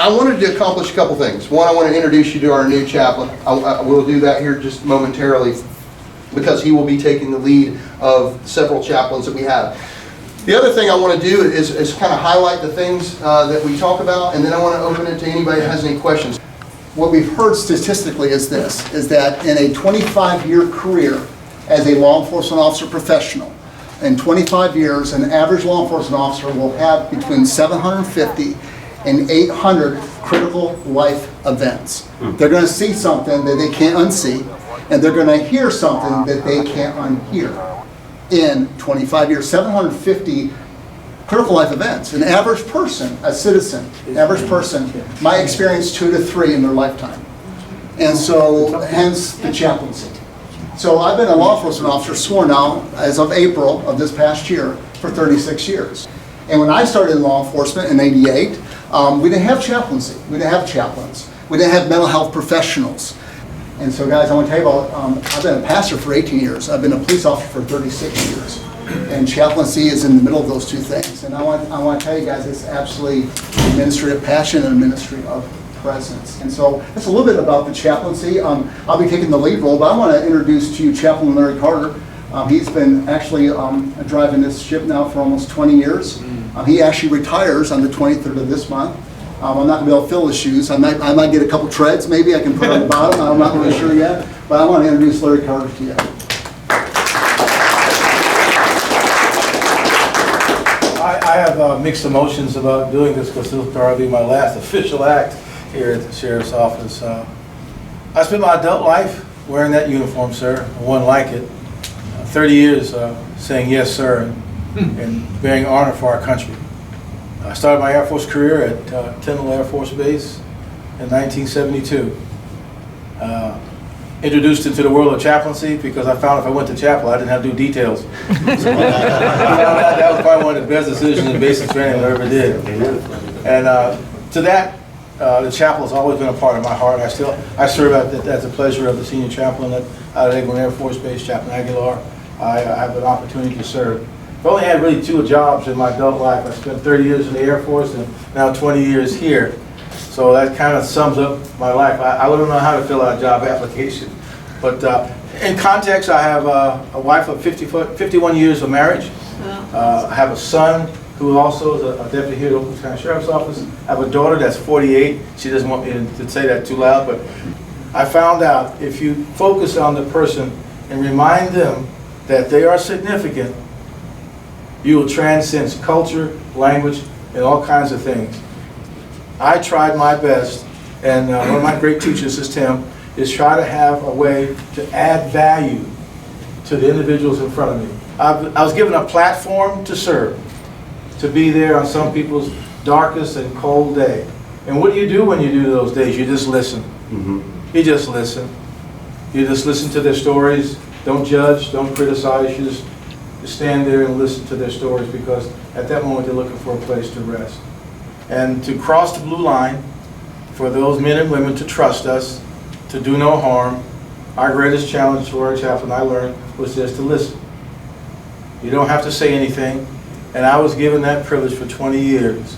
I wanted to accomplish a couple things. One, I want to introduce you to our new chaplain. I will do that here just momentarily because he will be taking the lead of several chaplains that we have. The other thing I want to do is kind of highlight the things that we talk about, and then I want to open it to anybody that has any questions. What we've heard statistically is this, is that in a 25-year career as a law enforcement officer professional, in 25 years, an average law enforcement officer will have between 750 and 800 critical life events. They're going to see something that they can't unsee, and they're going to hear something that they can't unhear. In 25 years, 750 critical life events. An average person, a citizen, average person, might experience 2 to 3 in their lifetime. And so, hence the chaplaincy. So I've been a law enforcement officer, sworn now, as of April of this past year, for 36 years. And when I started in law enforcement in '88, we didn't have chaplaincy. We didn't have chaplains. We didn't have mental health professionals. And so guys, I want to tell you about, I've been a pastor for 18 years. I've been a police officer for 36 years. And chaplaincy is in the middle of those two things. And I want to tell you guys, it's absolutely a ministry of passion and a ministry of presence. And so that's a little bit about the chaplaincy. I'll be taking the lead role, but I want to introduce to you Chaplain Larry Carter. He's been actually driving this ship now for almost 20 years. He actually retires on the 23rd of this month. I'm not going to be able to fill his shoes. I might get a couple treads maybe I can put on the bottom. I'm not really sure yet. But I want to introduce Larry Carter to you. I have mixed emotions about doing this because this will probably be my last official act here at the Sheriff's Office. I spent my adult life wearing that uniform, sir, one like it. 30 years saying yes, sir, and bearing honor for our country. I started my Air Force career at Tyndall Air Force Base in 1972. Introduced into the world of chaplaincy because I found if I went to chapel, I didn't have to do details. So that was probably one of the best decisions in basic training I ever did. And to that, the chapel has always been a part of my heart. I serve at the pleasure of the senior chaplain at Aden Air Force Base, Chaplain Aguilar. I have an opportunity to serve. I've only had really 2 jobs in my adult life. I spent 30 years in the Air Force and now 20 years here. So that kind of sums up my life. I wouldn't know how to fill out a job application. But in context, I have a wife of 51 years of marriage. I have a son who also is a deputy here at Okaloosa County Sheriff's Office. I have a daughter that's 48. She doesn't want me to say that too loud, but I found out if you focus on the person and remind them that they are significant, you will transcend culture, language, and all kinds of things. I tried my best, and one of my great teachers is Tim, is try to have a way to add value to the individuals in front of me. I was given a platform to serve, to be there on some people's darkest and cold day. And what do you do when you do those days? You just listen. You just listen. You just listen to their stories. Don't judge, don't criticize. You just stand there and listen to their stories because at that moment they're looking for a place to rest. And to cross the blue line, for those men and women to trust us, to do no harm, our greatest challenge to our chaplain, I learned, was just to listen. You don't have to say anything. And I was given that privilege for 20 years